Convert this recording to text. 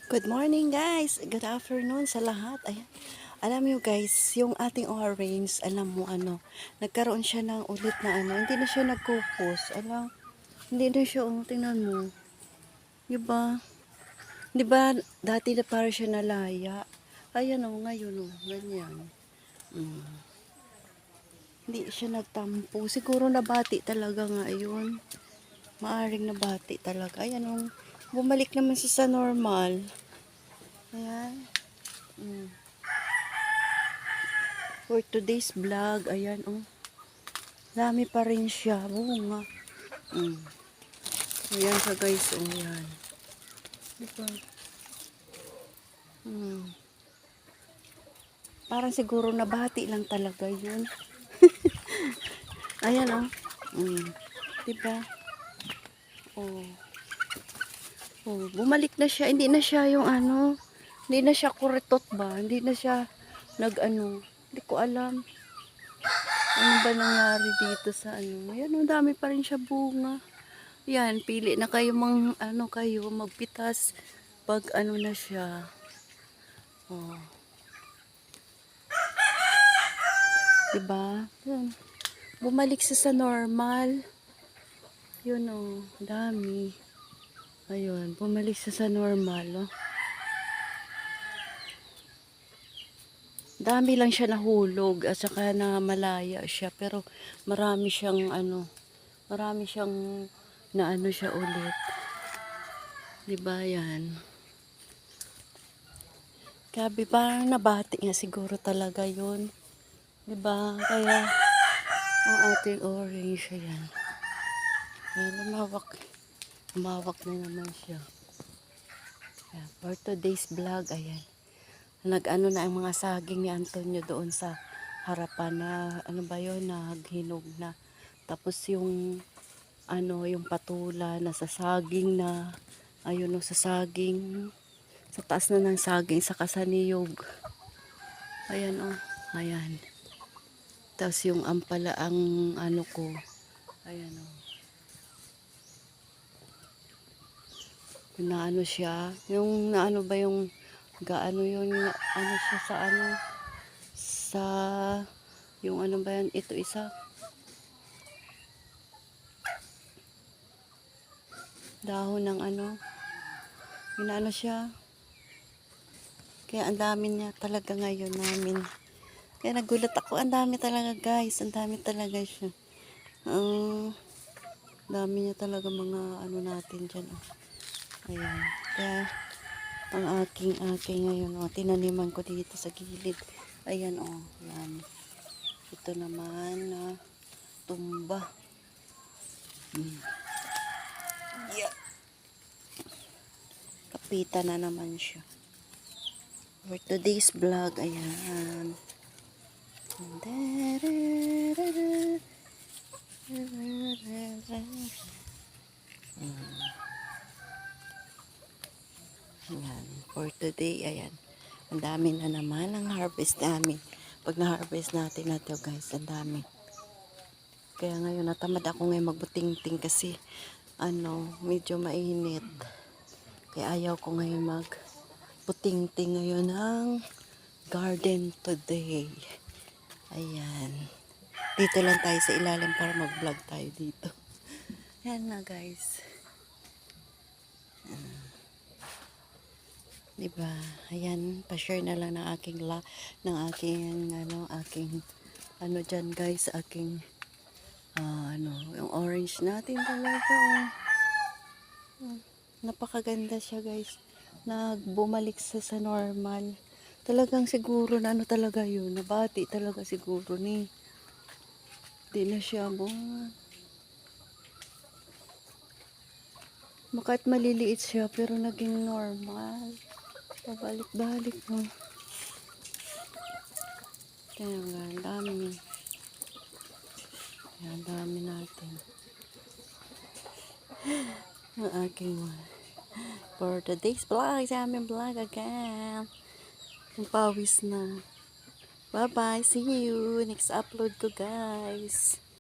Good morning guys! Good afternoon sa lahat. Ayan. Alam nyo guys, yung ating orange, alam mo nagkaroon siya ng ulit na hindi na siya nagkupos. Hindi na siya, tingnan mo. Diba? Diba, dati na parang siya nalaya. Ayan ngayon ganyan. Mm. Hindi siya nagtampo. Siguro nabati talaga ngayon. Maaring nabati talaga. Ayan bumalik naman siya sa normal. Ayan. Mm. For today's vlog, ayan dami pa rin siya, bunga. Ayan siya guys, ayan. Diba? Parang siguro nabati lang talaga yun. Ayan diba? Bumalik na siya, hindi na siya yung hindi na siya kuritot ba, hindi na siya hindi ko alam. Ano ba nangyari dito sa Ayan, dami pa rin siya bunga. Yan, pili na kayo kayo magpitas pag na siya. Oh. Diba? Yan. Bumalik siya sa normal. Yun dami. Ayun, bumalik siya sa normal, Dami lang siya nahulog at saka na malaya siya pero marami siyang marami siyang siya ulit. 'Di ba 'yan? Grabe, parang nabati nga siguro talaga 'yun. 'Di ba? Kaya ang ating orange yan. Ayan, lumawak na naman siya. Ayan, for today's vlog, ayan. Na ang mga saging ni Antonio doon sa harapan na ba yun, naghinog na. Tapos yung yung patula na sa saging na ayun sa saging sa taas na ng saging sa kasaniyog. Ayan ayan. Tapos yung ampala ang ko. Ayan na siya, yung ba yung gaano yun siya sa sa yung ba yan, ito isa dahon ng inaano siya, kaya ang dami niya talaga ngayon namin, kaya nagulat ako, ang dami talaga guys, ang dami talaga siya, dami niya talaga mga natin dyan ayan, kaya ang aking ngayon tinaniman ko dito sa gilid, ayan yan, ito naman na tumba. Yeah. Kapita na naman siya. For today's vlog, ayan. Ayan, for today, ayan. Ang dami na naman ang harvest namin. Pag na-harvest natin na to guys, ang dami. Kaya ngayon, natamad ako ngayon magbuting-ting kasi, medyo mainit. Kaya ayaw ko ngayon magbuting-ting ngayon ng garden today. Ayan. Dito lang tayo sa ilalim para mag-vlog tayo dito. Ayan na guys. Diba? Ayan, pa-share na lang ng aking aking dyan guys, aking yung orange natin talaga napakaganda siya guys. Nagbumalik sa normal. Talagang siguro na talaga yun, nabati talaga siguro di na siya Makit maliliit siya pero naging normal. Pabalik-balik Kaya nga, ang dami natin. Ang aking for today's vlog, sa aming vlog again. Ang pawis na. Bye-bye. See you next upload ko guys.